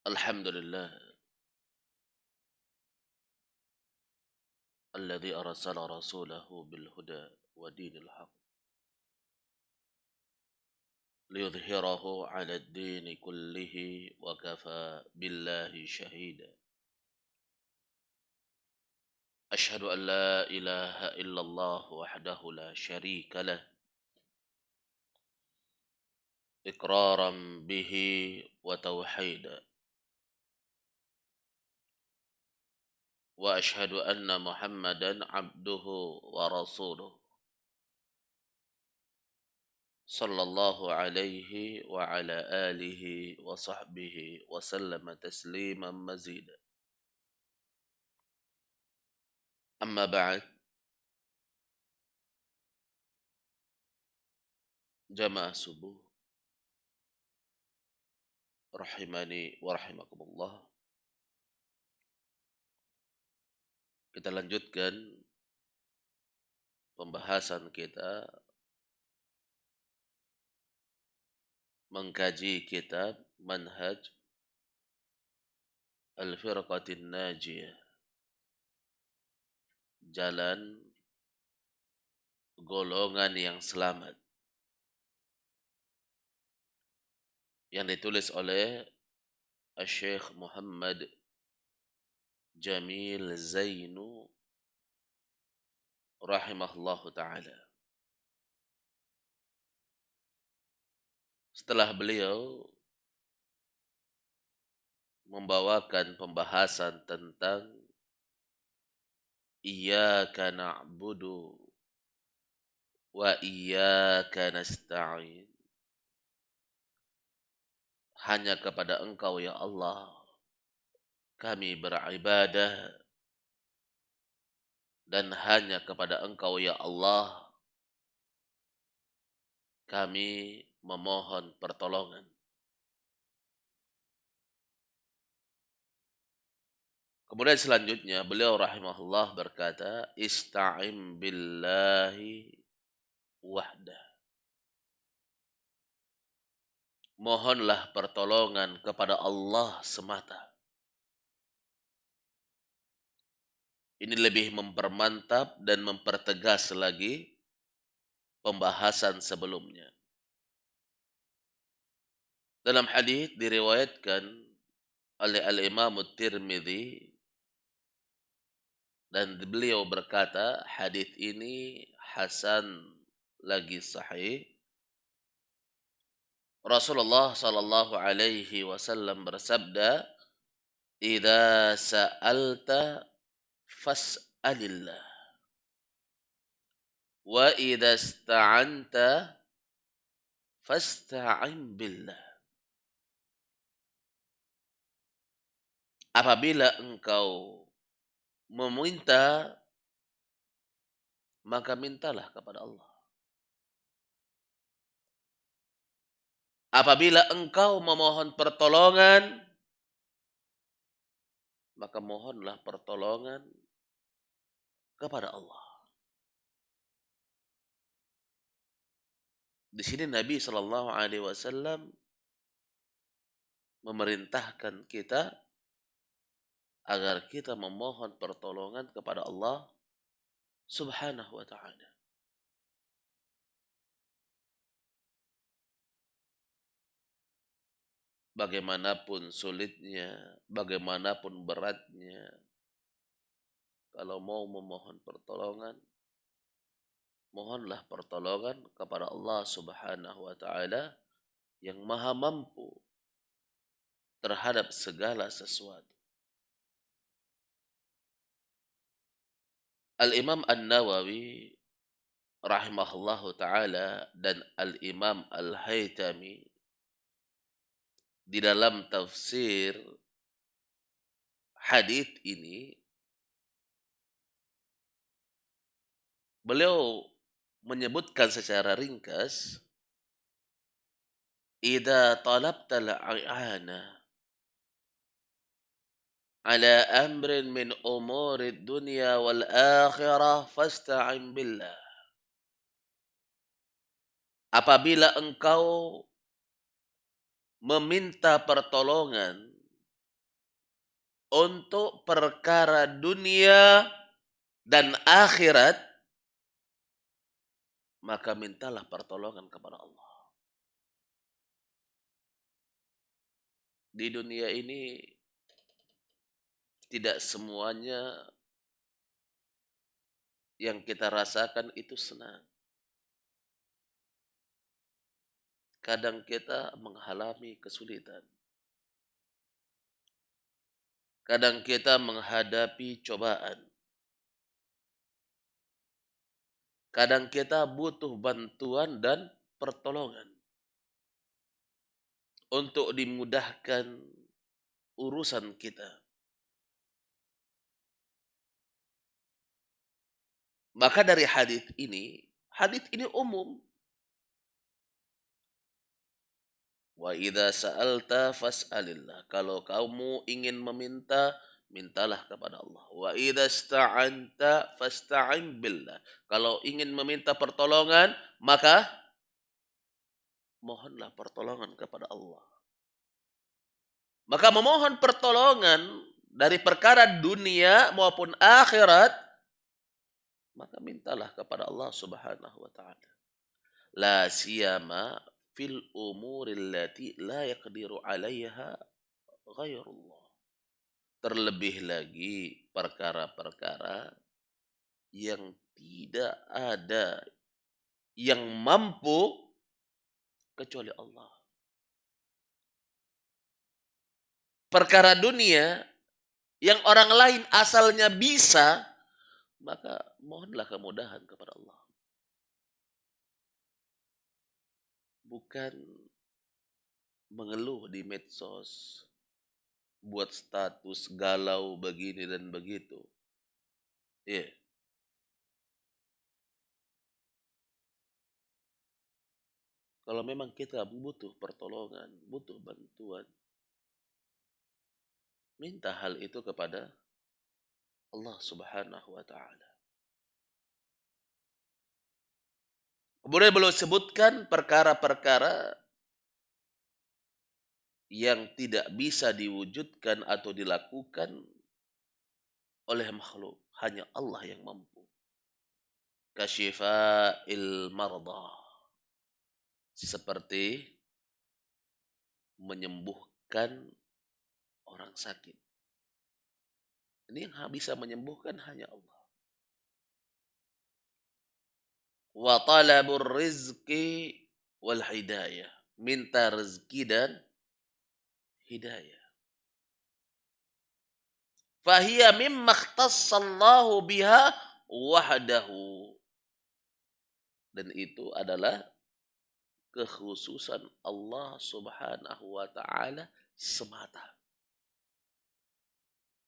Alhamdulillah alladzi arsala rasulahu bil huda wa dinil haq liyudhhirahu 'ala ad-din kullihi wa kafa billahi shahida. Ashhadu an la ilaha illallah wahdahu la syarika lah iqraran bihi wa tauhida. Wa ashhadu anna Muhammadan 'abduhu wa rasuluh sallallahu alaihi wa ala alihi wa sahbihi wa sallama tasliman mazida. Amma ba'd, jamaah subuh rahimani wa rahimakumullah. Kita lanjutkan pembahasan kita mengkaji kitab Manhaj Al-Firqatin Najiyah, jalan golongan yang selamat, yang ditulis oleh Syekh Muhammad Jamil Zainu rahimahullahu taala. Setelah beliau membawakan pembahasan tentang iyyaka na'budu wa iyyaka nasta'in, hanya kepada Engkau ya Allah kami beribadah, dan hanya kepada Engkau ya Allah kami memohon pertolongan. Kemudian selanjutnya beliau rahimahullah berkata, ista'im billahi wahdah. Mohonlah pertolongan kepada Allah semata. Ini lebih mempermantap dan mempertegas lagi pembahasan sebelumnya. Dalam hadis diriwayatkan oleh Al-Imam At-Tirmidzi, dan beliau berkata hadis ini hasan lagi sahih. Rasulullah sallallahu alaihi wasallam bersabda, "Idza sa'alta fas'alillah wa idza ista'anta fasta'in billah." Apabila engkau meminta, maka mintalah kepada Allah. Apabila engkau memohon pertolongan, maka mohonlah pertolongan kepada Allah. Di sini Nabi Shallallahu Alaihi Wasallam memerintahkan kita agar kita memohon pertolongan kepada Allah Subhanahu Wa Taala. Bagaimanapun sulitnya, bagaimanapun beratnya, kalau mau memohon pertolongan, mohonlah pertolongan kepada Allah Subhanahu Wa Taala yang Maha Mampu terhadap segala sesuatu. Al-Imam An-Nawawi rahimahullahu taala dan Al-Imam Al-Haytami di dalam tafsir hadis ini, beliau menyebutkan secara ringkas, idza talabta al-i'ana ala amrin min umuri dunya wal akhirah fasta'in billah. Apabila engkau meminta pertolongan untuk perkara dunia dan akhirat, maka mintalah pertolongan kepada Allah. Di dunia ini tidak semuanya yang kita rasakan itu senang. Kadang kita mengalami kesulitan. Kadang kita menghadapi cobaan. Kadang kita butuh bantuan dan pertolongan untuk dimudahkan urusan kita. Maka dari hadis ini umum. Wa idza sa'alta fas'alillah. Kalau kamu ingin meminta, mintalah kepada Allah. Wa idza ista'anta fasta'in billah. Kalau ingin meminta pertolongan, maka mohonlah pertolongan kepada Allah. Maka memohon pertolongan dari perkara dunia maupun akhirat, maka mintalah kepada Allah Subhanahu wa taala. La siyama fil umuril lati la yaqdiru 'alaiha ghairullah. Terlebih lagi perkara-perkara yang tidak ada yang mampu kecuali Allah. Perkara dunia yang orang lain asalnya bisa, maka mohonlah kemudahan kepada Allah. Bukan mengeluh di medsos, buat status galau begini dan begitu. Iya. Kalau memang kita butuh pertolongan, butuh bantuan, minta hal itu kepada Allah Subhanahu wa taala. Kemudian beliau sebutkan perkara-perkara yang tidak bisa diwujudkan atau dilakukan oleh makhluk. Hanya Allah yang mampu. Kasyifa'il mardah. Seperti menyembuhkan orang sakit. Ini yang bisa menyembuhkan hanya Allah. Wa talabur rizki wal hidayah. Minta rezeki dan hidayah. Fahiya mimma ikhtassallahu biha wahdahu. Dan itu adalah kekhususan Allah Subhanahu wa taala semata.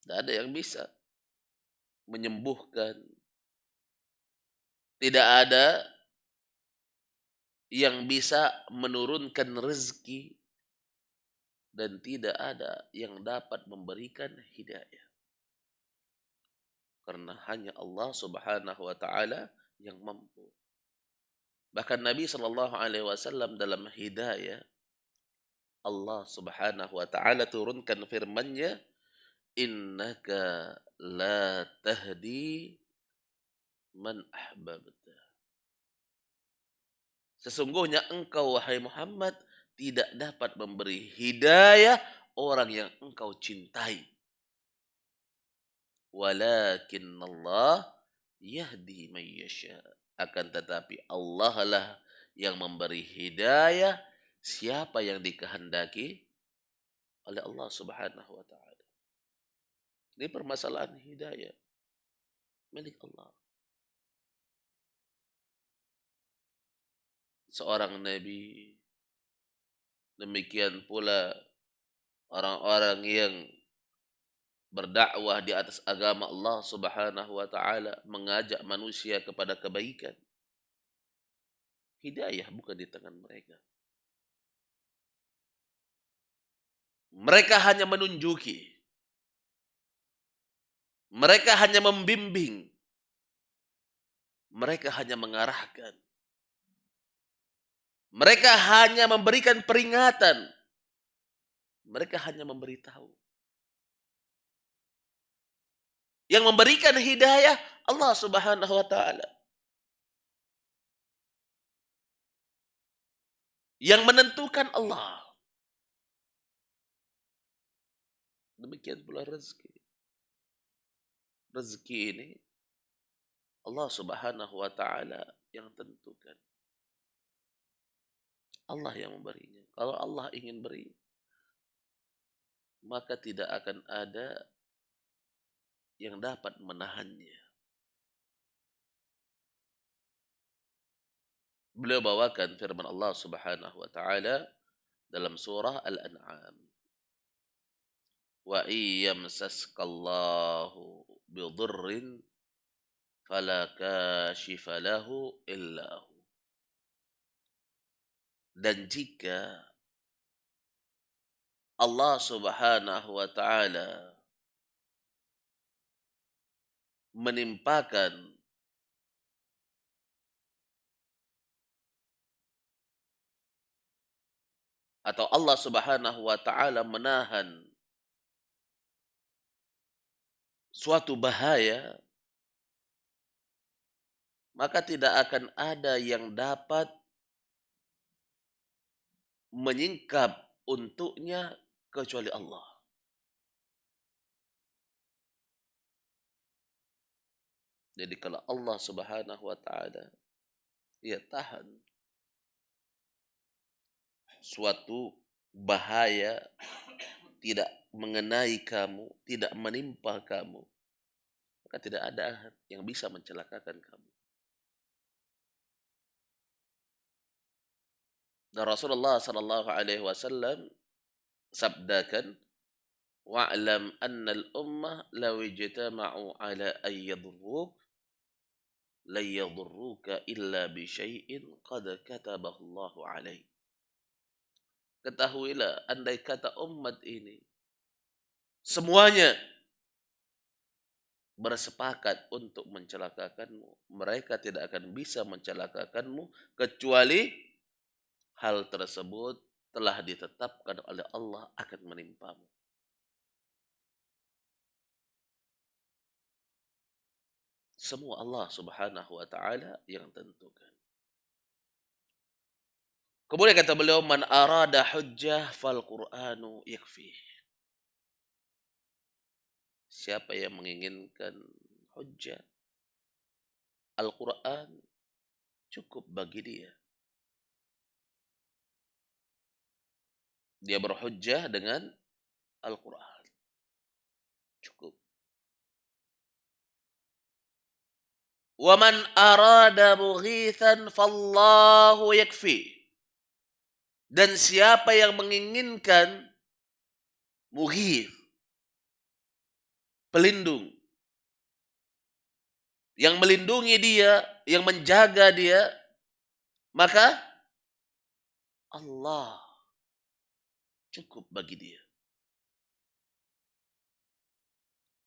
Tidak ada yang bisa menyembuhkan. Tidak ada yang bisa menurunkan rezeki. Dan tidak ada yang dapat memberikan hidayah. Karena hanya Allah Subhanahu wa taala yang mampu. Bahkan Nabi Shallallahu alaihi wasallam dalam hidayah, Allah Subhanahu wa taala turunkan firman-Nya, innaka la tahdi man ahbabta. Sesungguhnya engkau wahai Muhammad tidak dapat memberi hidayah orang yang engkau cintai. Walakin Allah yahdi man yasha. Akan tetapi Allah lah yang memberi hidayah siapa yang dikehendaki oleh Allah Subhanahu wa taala. Ini permasalahan hidayah milik Allah. Seorang nabi, demikian pula orang-orang yang berdakwah di atas agama Allah Subhanahu wa taala, mengajak manusia kepada kebaikan. Hidayah bukan di tangan mereka. Mereka hanya menunjuki. Mereka hanya membimbing. Mereka hanya mengarahkan. Mereka hanya memberikan peringatan. Mereka hanya memberitahu. Yang memberikan hidayah Allah Subhanahu wa taala. Yang menentukan Allah. Demikian pula rezeki. Rezeki ini Allah Subhanahu wa taala yang tentukan. Allah yang memberinya. Kalau Allah ingin beri, maka tidak akan ada yang dapat menahannya. Beliau bawakan firman Allah Subhanahu wa taala dalam surah Al-An'am. Wa iyyamsaskallahu bidurrin fala kashifa lahu illa hu. Dan jika Allah Subhanahu wa taala menimpakan atau Allah Subhanahu wa taala menahan suatu bahaya, maka tidak akan ada yang dapat menyingkap untuknya kecuali Allah. Jadi kalau Allah Subhanahu wa taala ia tahan suatu bahaya tidak mengenai kamu, tidak menimpa kamu, maka tidak ada yang bisa mencelakakan kamu. Dan Rasulullah sallallahu alaihi wasallam sabdakan, wa'lam anna al-ummah law ijtama'u ala an yadurruk la yadurruka illa bi syai'in qad katabahu Allahu alaik. Ketahuilah, andai kata umat ini semuanya bersepakat untuk mencelakakanmu, mereka tidak akan bisa mencelakakanmu kecuali hal tersebut telah ditetapkan oleh Allah akan menimpamu. Semua Allah Subhanahu wa taala yang tentukan. Kemudian kata beliau, man arada hujjah fal Qur'anu yakfih. Siapa yang menginginkan hujjah, Al-Quran cukup bagi dia. Dia berhujjah dengan Al-Quran. Cukup. Wa man arada mughithan fallahu yakfi. Dan siapa yang menginginkan mughith, pelindung, yang melindungi dia, yang menjaga dia, maka Allah cukup bagi dia.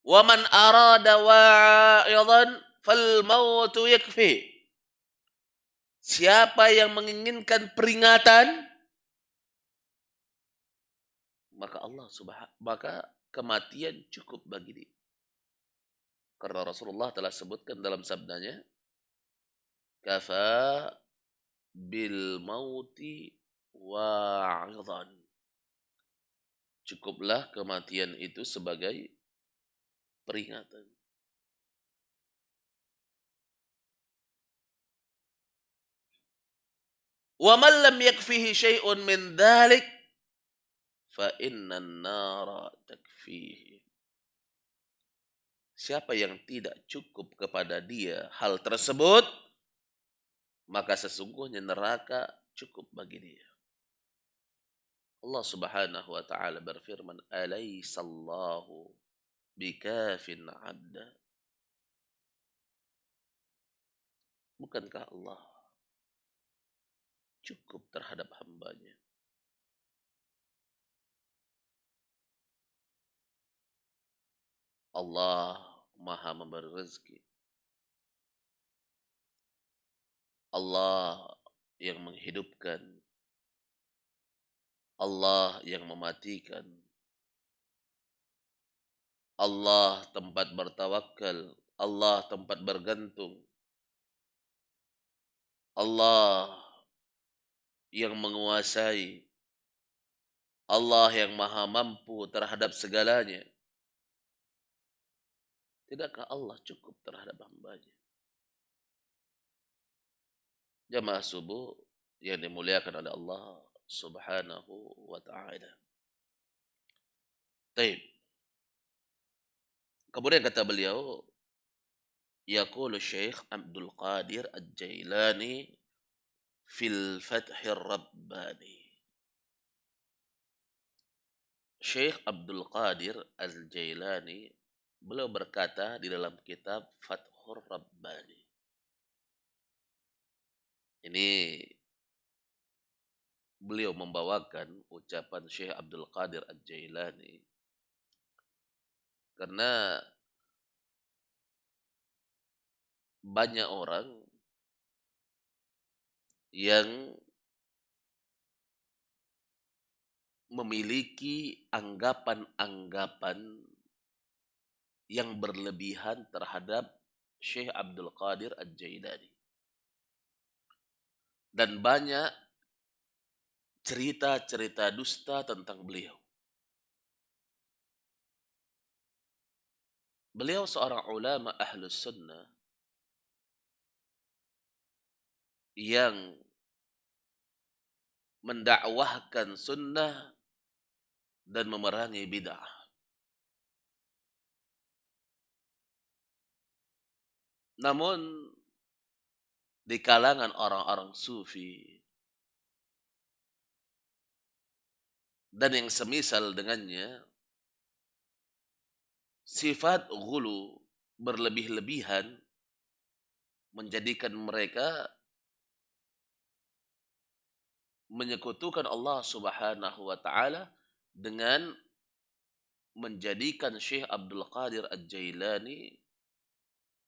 Wa man arada wa'idhan fal mautu yakfi. Siapa yang menginginkan peringatan, maka kematian cukup bagi dia. Karena Rasulullah telah sebutkan dalam sabdanya, kafa bil mauti wa'idhan. Cukuplah kematian itu sebagai peringatan. Wa man lam yakfihi syai'un min dhalik fa innan nara takfihi. Siapa yang tidak cukup kepada dia hal tersebut, maka sesungguhnya neraka cukup bagi dia. Allah Subhanahu wa taala berfirman, "Alaisallahu bikafin 'abda." Bukankah Allah cukup terhadap hambanya? Allah Maha memberi rezeki. Allah yang menghidupkan. Allah yang mematikan. Allah tempat bertawakal, Allah tempat bergantung, Allah yang menguasai, Allah yang maha mampu terhadap segalanya. Tidakkah Allah cukup terhadap hambanya? Jamaah subuh yang dimuliakan oleh Allah subhanahu wa ta'ala. Taib. Kemudian kata beliau, yaqulu Syekh Abdul Qadir Al-Jailani fil Fathir Rabbani. Syekh Abdul Qadir Al-Jailani beliau berkata di dalam kitab Fathur Rabbani. Ini beliau membawakan ucapan Syekh Abdul Qadir Al-Jailani karena banyak orang yang memiliki anggapan-anggapan yang berlebihan terhadap Syekh Abdul Qadir Al-Jailani. Dan banyak cerita-cerita dusta tentang beliau. Beliau seorang ulama ahlus sunnah yang mendakwahkan sunnah dan memerangi bid'ah. Namun di kalangan orang-orang sufi dan yang semisal dengannya, sifat ghulu berlebih-lebihan menjadikan mereka menyekutukan Allah Subhanahu wa taala dengan menjadikan Syekh Abdul Qadir Al-Jailani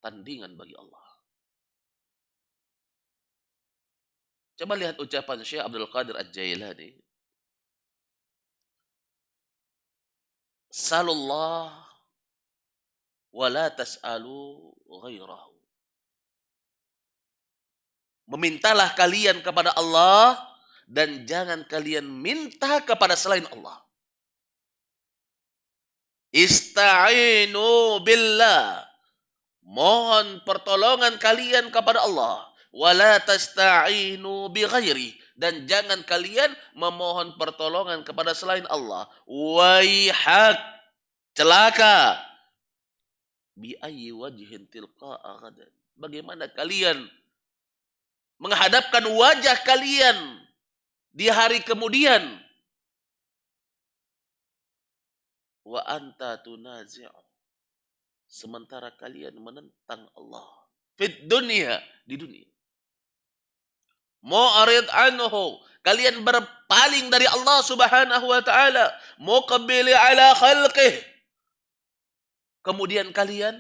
tandingan bagi Allah. Coba lihat ucapan Syekh Abdul Qadir Al-Jailani. Salullah wa la tas'alu ghairahu. Memintalah kalian kepada Allah dan jangan kalian minta kepada selain Allah. Ista'inu billah. Mohon pertolongan kalian kepada Allah. Wala tasta'inu bi ghairi. Dan jangan kalian memohon pertolongan kepada selain Allah. Waihak. Celaka. Bi ayyi wajhin tilqa'a ghadan. Bagaimana kalian menghadapkan wajah kalian di hari kemudian. Wa anta tunazi'u. Sementara kalian menentang Allah. Fit dunia. Di dunia. Mu'arid anhu. Kalian berpaling dari Allah subhanahu wa ta'ala. Muqbili ala khalqih. Kemudian kalian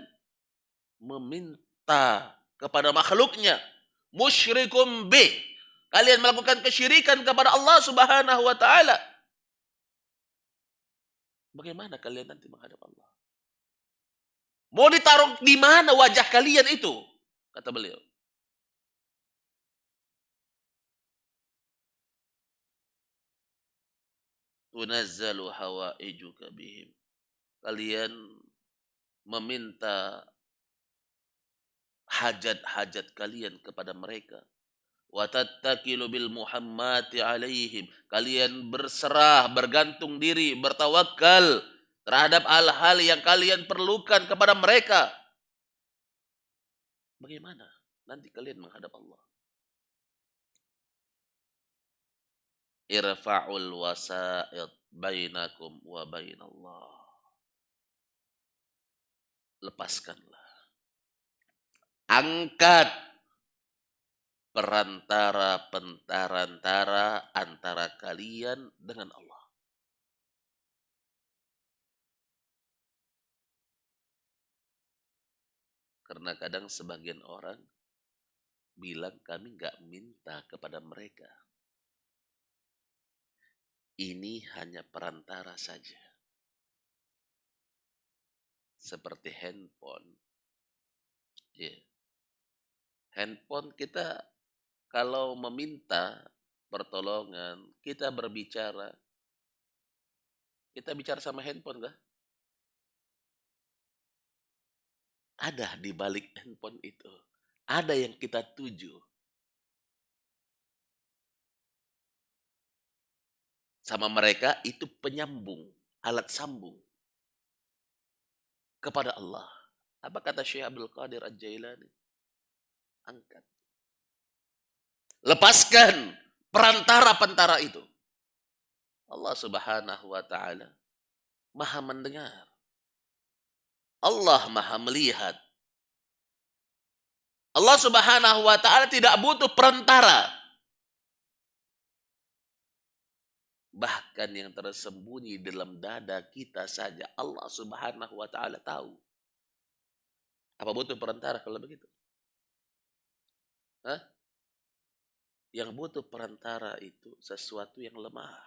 meminta kepada makhluknya. Musyrikum bih. Kalian melakukan kesyirikan kepada Allah subhanahu wa ta'ala. Bagaimana kalian nanti menghadap Allah? Mau ditaruh di mana wajah kalian itu? Kata beliau. Tunazzalu hawaijuka bihim. Kalian meminta hajat-hajat kalian kepada mereka. Wa tattakilu bil muhammati alaihim. Kalian berserah, bergantung diri, bertawakal terhadap hal-hal yang kalian perlukan kepada mereka. Bagaimana nanti kalian menghadap Allah? Irfa'ul wasa'id bainakum wa bainallah. Lepaskanlah. Angkat perantara antara kalian dengan Allah. Karena kadang sebagian orang bilang kami nggak minta kepada mereka. Ini hanya perantara saja. seperti handphone. Ya. Handphone kita kalau meminta pertolongan, kita bicara sama handphone kah? Ada di balik handphone itu. Ada yang kita tuju. Sama mereka itu penyambung, alat sambung kepada Allah. Apa kata Syekh Abdul Qadir Al-Jailani? Angkat. Lepaskan perantara-pentara itu. Allah Subhanahu wa taala Maha mendengar. Allah Maha melihat. Allah Subhanahu wa taala tidak butuh perantara. Bahkan yang tersembunyi dalam dada kita saja Allah Subhanahu wa taala tahu. Apa butuh perantara kalau begitu? Hah? Yang butuh perantara itu sesuatu yang lemah,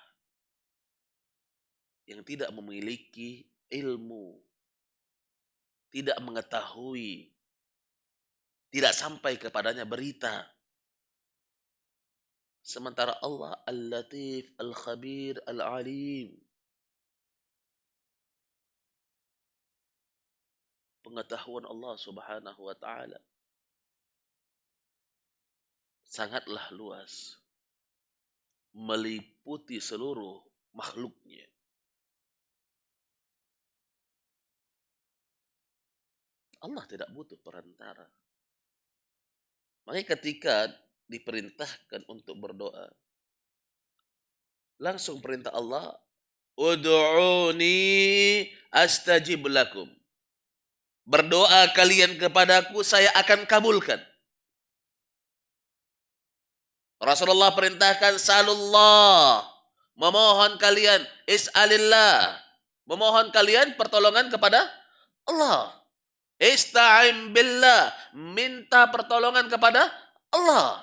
yang tidak memiliki ilmu, tidak mengetahui, tidak sampai kepadanya berita. Sementara Allah Al-Latif, Al-Khabir, Al-Alim. Pengetahuan Allah Subhanahu wa taala sangatlah luas, meliputi seluruh makhluknya. Allah tidak butuh perantara. Makanya ketika diperintahkan untuk berdoa, langsung perintah Allah, "Ud'uni astajib lakum." Berdoa kalian kepadaku, saya akan kabulkan. Rasulullah perintahkan, "Salullah." Memohon kalian, is'alillah. Memohon kalian pertolongan kepada Allah. Ista'in billah. Minta pertolongan kepada Allah.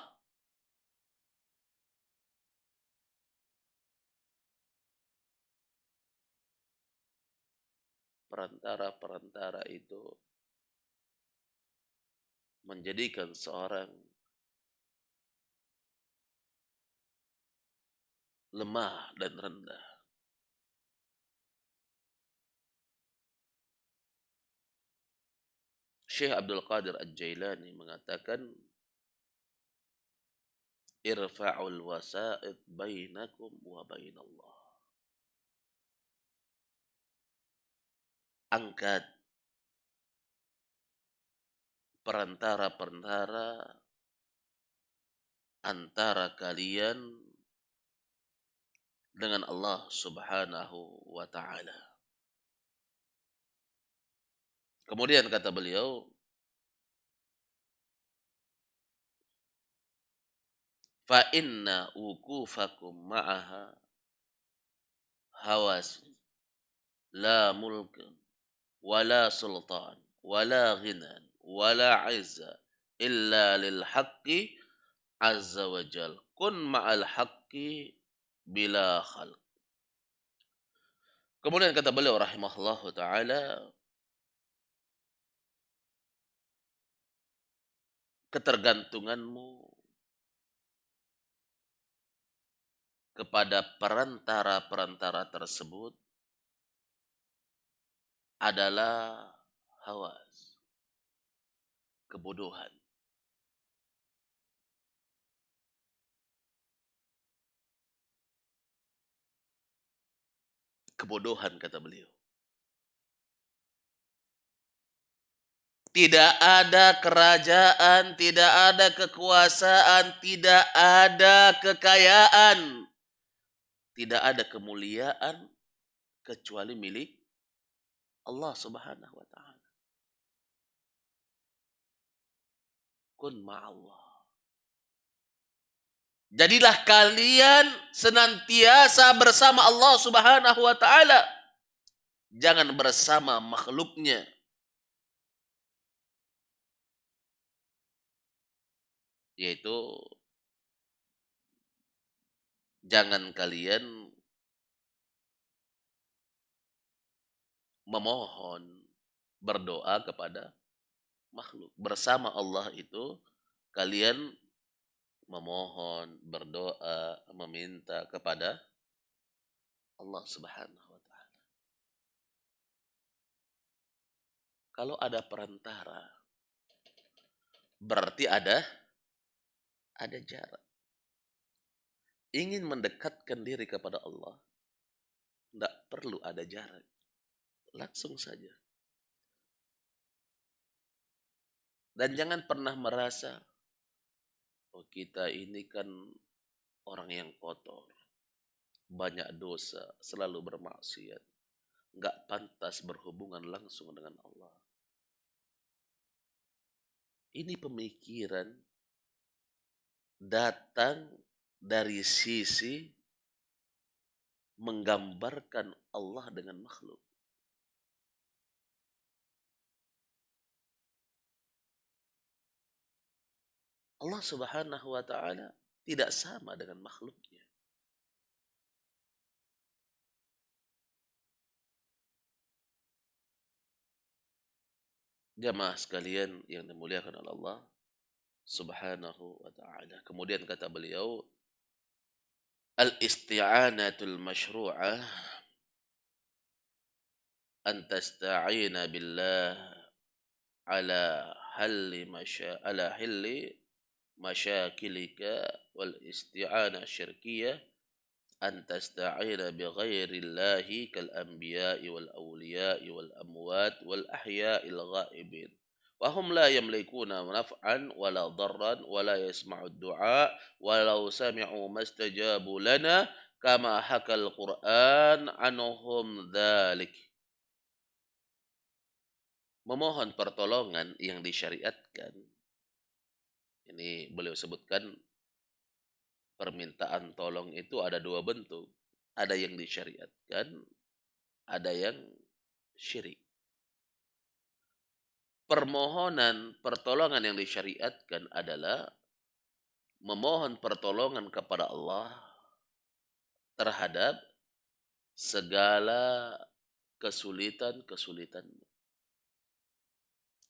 Perantara-perantara itu menjadikan seorang lemah dan rendah. Syekh Abdul Qadir Al-Jailani mengatakan, "Irfa'ul wasa'id bainakum wa bainallah." Angkat perantara-perantara antara kalian dengan Allah Subhanahu wa taala. Kemudian kata beliau, "Fa inna wukufakum ma'aha hawas la mulkun wala sultan wala ghinan wala izza illa lil haqqi azza wa jal. Kun ma'al haqqi bila khalq." Kemudian kata beliau rahimahullahu taala, ketergantunganmu kepada perantara-perantara tersebut adalah hawas, kebodohan. Kebodohan kata beliau. Tidak ada kerajaan, tidak ada kekuasaan, tidak ada kekayaan, tidak ada kemuliaan kecuali milik Allah Subhanahu wa taala. Kun ma'allah. Jadilah kalian senantiasa bersama Allah Subhanahu wa taala. Jangan bersama makhluknya. Yaitu jangan kalian memohon berdoa kepada makhluk. Bersama Allah itu kalian memohon, berdoa, meminta kepada Allah Subhanahu wa taala. Kalau ada perantara, berarti ada jarak. Ingin mendekatkan diri kepada Allah, tidak perlu ada jarak. Langsung saja. Dan jangan pernah merasa, oh kita ini kan orang yang kotor, banyak dosa, selalu bermaksiat. Nggak pantas berhubungan langsung dengan Allah. Ini pemikiran datang dari sisi menggambarkan Allah dengan makhluk. Allah Subhanahu wa taala tidak sama dengan makhluknya. Jamaah sekalian yang dimuliakan oleh Allah Subhanahu wa taala. Kemudian kata beliau, al-isti'anatul masyru'ah an tasta'ina billah ala halli masyakilika wal isti'anah syirkiyah an tasta'ina bi ghairillahi kal anbiya'i wal awliya'i wal amwat wal ahya'il ghaibin wa hum la yamlikuna naf'an wala darran wala yasma'u du'a walau sami'u mastajabu lana kama hakal Qur'an anhum dzalik. Memohon pertolongan yang disyariatkan, ini beliau sebutkan permintaan tolong itu ada dua bentuk. Ada yang disyariatkan, ada yang syirik. Permohonan pertolongan yang disyariatkan adalah memohon pertolongan kepada Allah terhadap segala kesulitan-kesulitan.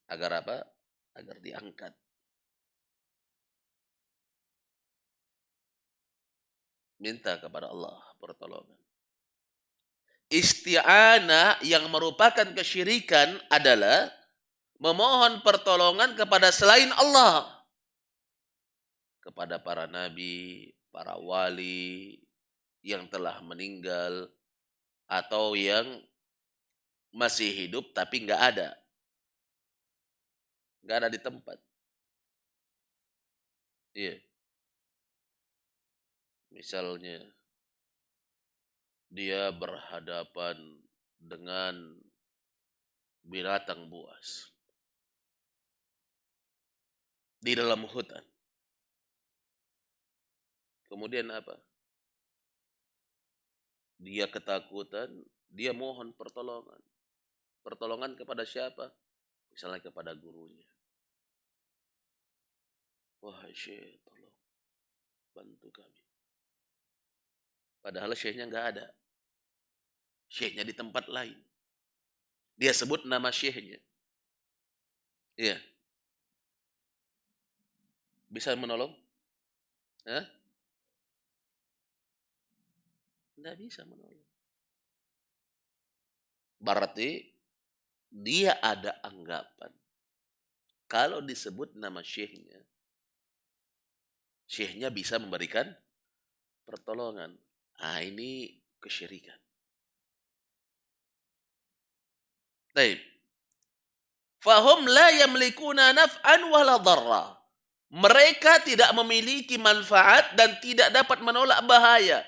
Agar apa? Agar diangkat. Minta kepada Allah pertolongan. Isti'anah yang merupakan kesyirikan adalah memohon pertolongan kepada selain Allah. Kepada para nabi, para wali yang telah meninggal atau yang masih hidup tapi nggak ada. Nggak ada di tempat. Iya. Misalnya dia berhadapan dengan binatang buas di dalam hutan. Kemudian apa? Dia ketakutan, dia mohon pertolongan. Pertolongan kepada siapa? Misalnya kepada gurunya. Wahai Syekh, tolong bantu kami. Padahal syekhnya nggak ada. Syekhnya di tempat lain. Dia sebut nama syekhnya. Iya. Bisa menolong? Hah? Nggak bisa menolong. Berarti dia ada anggapan. Kalau disebut nama syekhnya bisa memberikan pertolongan. Ini kesyirikan. Baik. Fahum la yamlikuna naf'an wala darra. Mereka tidak memiliki manfaat dan tidak dapat menolak bahaya.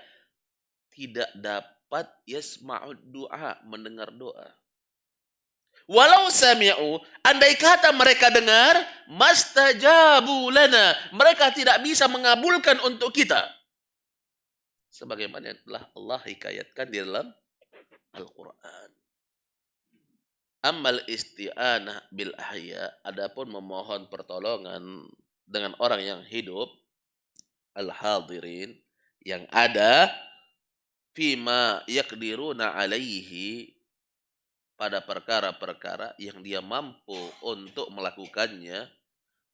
Tidak dapat yasma'ud du'a, mendengar doa. Walau sami'u, andai kata mereka dengar, mastajabu lana, mereka tidak bisa mengabulkan untuk kita. Sebagaimana yang telah Allah hikayatkan di dalam Al-Quran. Amal isti'anah bil ahya, adapun memohon pertolongan dengan orang yang hidup, al-hadirin, yang ada, fima yakdiruna alaihi, pada perkara-perkara yang dia mampu untuk melakukannya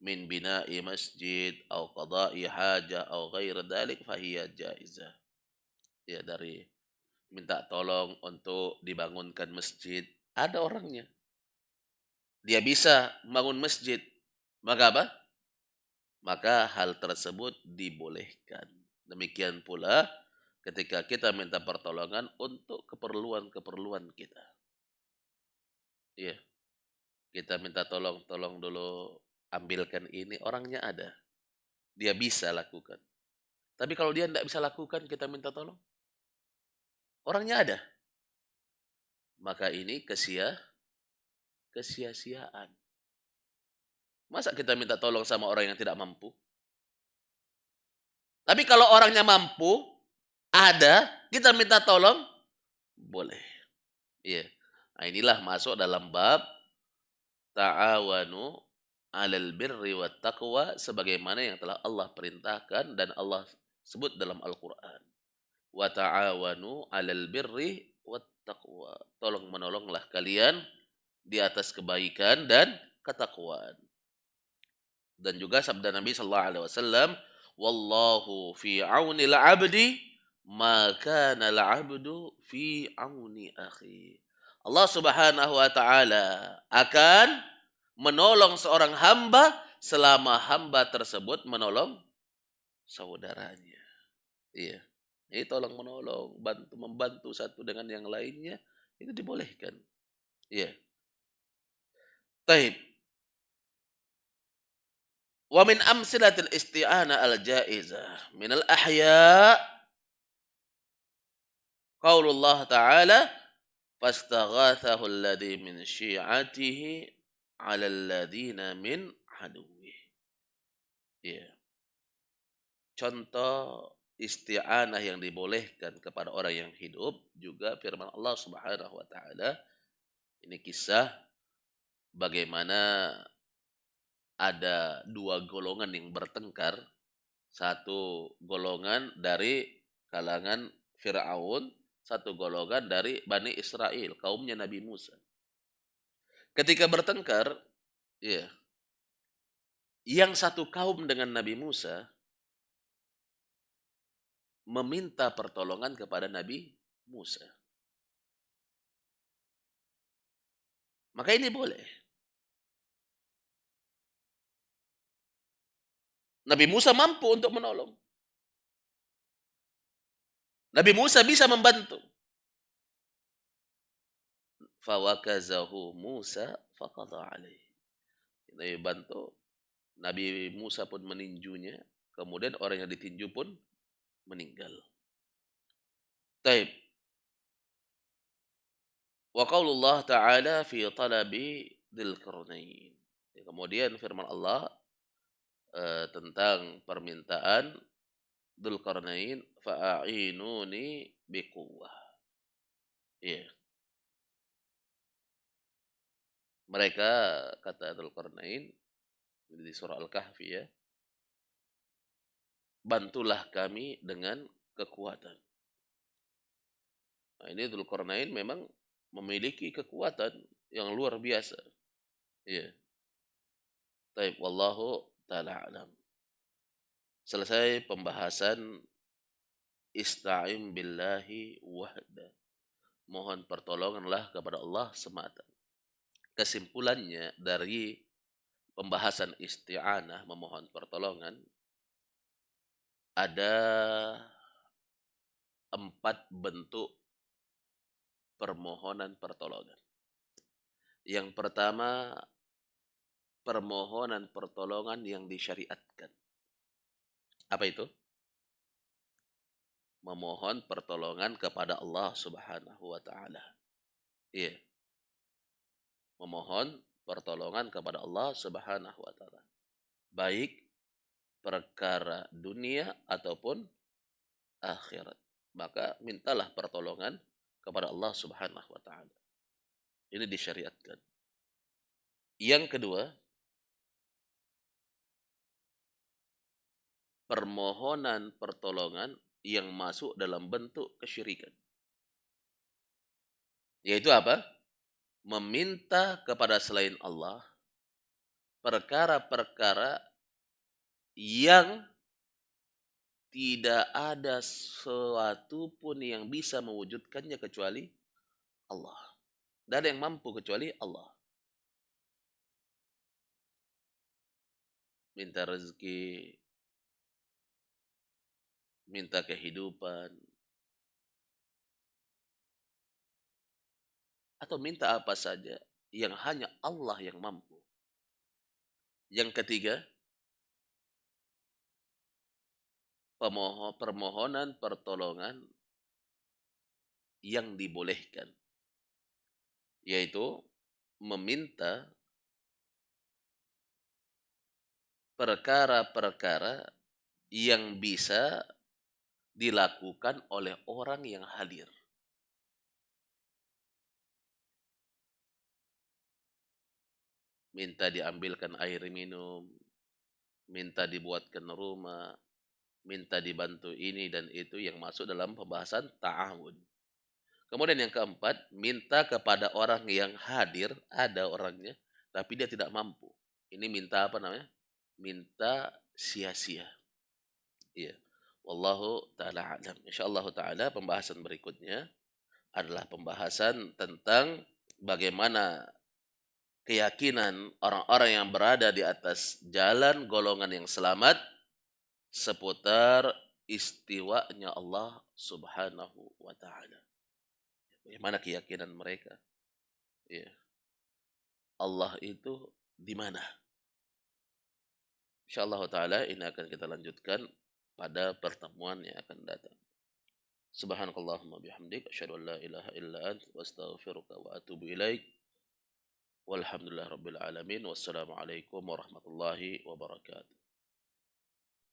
min bina'i masjid au qada'i hajah au ghair dzalik fahiya jaizah. Ya, dari minta tolong untuk dibangunkan masjid, ada orangnya. Dia bisa bangun masjid. Maka apa? Maka hal tersebut dibolehkan. Demikian pula ketika kita minta pertolongan untuk keperluan-keperluan kita. Iya, kita minta tolong, tolong dulu ambilkan ini, orangnya ada. Dia bisa lakukan. Tapi kalau dia tidak bisa lakukan, kita minta tolong, orangnya ada. Maka ini kesia-siaan. Masa kita minta tolong sama orang yang tidak mampu? Tapi kalau orangnya mampu, ada, kita minta tolong, boleh. Iya. Nah, inilah masuk dalam bab ta'awanu 'alal birri wat taqwa sebagaimana yang telah Allah perintahkan dan Allah sebut dalam Al-Qur'an. Wa ta'awanu 'alal birri wat taqwa. Tolong menolonglah kalian di atas kebaikan dan ketakwaan. Dan juga sabda Nabi sallallahu alaihi wasallam, "Wallahu fi aunil 'abdi ma kana al-'abdu fi auni akhi." Allah Subhanahu wa taala akan menolong seorang hamba selama hamba tersebut menolong saudaranya. Iya. Ini tolong menolong, bantu membantu satu dengan yang lainnya itu dibolehkan. Iya. Taib. Wa min amsilatil isti'anah al-jaizah min al-ahya qaulullah ta'ala fastaghathahu alladhi min syi'atihi 'ala alladhina min aduwwih. Ya. Contoh isti'anah yang dibolehkan kepada orang yang hidup juga firman Allah Subhanahu wa taala. Ini kisah bagaimana ada dua golongan yang bertengkar. Satu golongan dari kalangan Fir'aun, satu golongan dari Bani Israel, kaumnya Nabi Musa. Ketika bertengkar, ya, yang satu kaum dengan Nabi Musa meminta pertolongan kepada Nabi Musa. Maka ini boleh. Nabi Musa mampu untuk menolong. Nabi Musa bisa membantu. Fawakazahu Musa faqadha alaih. Nabi bantu, Nabi Musa pun meninjunya, kemudian orang yang ditinju pun meninggal. Taib. Wa qaulullah ta'ala fi talabi dzil qarnain. Kemudian firman Allah tentang permintaan Dzulqarnain fa'inuni biquwwah. Iya. Mereka kata Dzulqarnain di surah Al-Kahfi ya, bantulah kami dengan kekuatan. Nah, ini Dzulqarnain memang memiliki kekuatan yang luar biasa. Iya. Taib wallahu taala alam. Selesai pembahasan ista'in billahi wahda. Mohon pertolonganlah kepada Allah semata. Kesimpulannya dari pembahasan isti'anah memohon pertolongan ada 4 bentuk permohonan pertolongan. Yang pertama, permohonan pertolongan yang disyariatkan. Apa itu? Memohon pertolongan kepada Allah Subhanahu wa taala. Iya. Memohon pertolongan kepada Allah Subhanahu wa taala. Baik perkara dunia ataupun akhirat. Maka mintalah pertolongan kepada Allah Subhanahu wa taala. Ini disyariatkan. Yang kedua, permohonan pertolongan yang masuk dalam bentuk kesyirikan. Yaitu apa? meminta kepada selain Allah perkara-perkara yang tidak ada sesuatu pun yang bisa mewujudkannya kecuali Allah. Tidak ada yang mampu kecuali Allah. Minta rezeki, minta kehidupan, atau minta apa saja yang hanya Allah yang mampu. Yang ketiga, permohonan pertolongan yang dibolehkan, yaitu meminta perkara-perkara yang bisa dilakukan oleh orang yang hadir. Minta diambilkan air minum, minta dibuatkan rumah, minta dibantu ini dan itu yang masuk dalam pembahasan ta'awun. Kemudian yang keempat, minta kepada orang yang hadir, ada orangnya, tapi dia tidak mampu. Ini minta apa namanya? Minta sia-sia. Iya. Wallahu taala alam. Insyaallah taala pembahasan berikutnya adalah pembahasan tentang bagaimana keyakinan orang-orang yang berada di atas jalan golongan yang selamat seputar istiwanya Allah Subhanahu wa taala. Bagaimana keyakinan mereka? Ya, Allah itu di mana? Insyaallah taala ini akan kita lanjutkan pada pertemuan yang akan datang. Subhanakallahumma bihamdik asyhadu an la ilaha illa ant wa astaghfiruka wa atubu ilaik. Walhamdulillah rabbil alamin. Wassalamualaikum warahmatullahi wabarakatuh.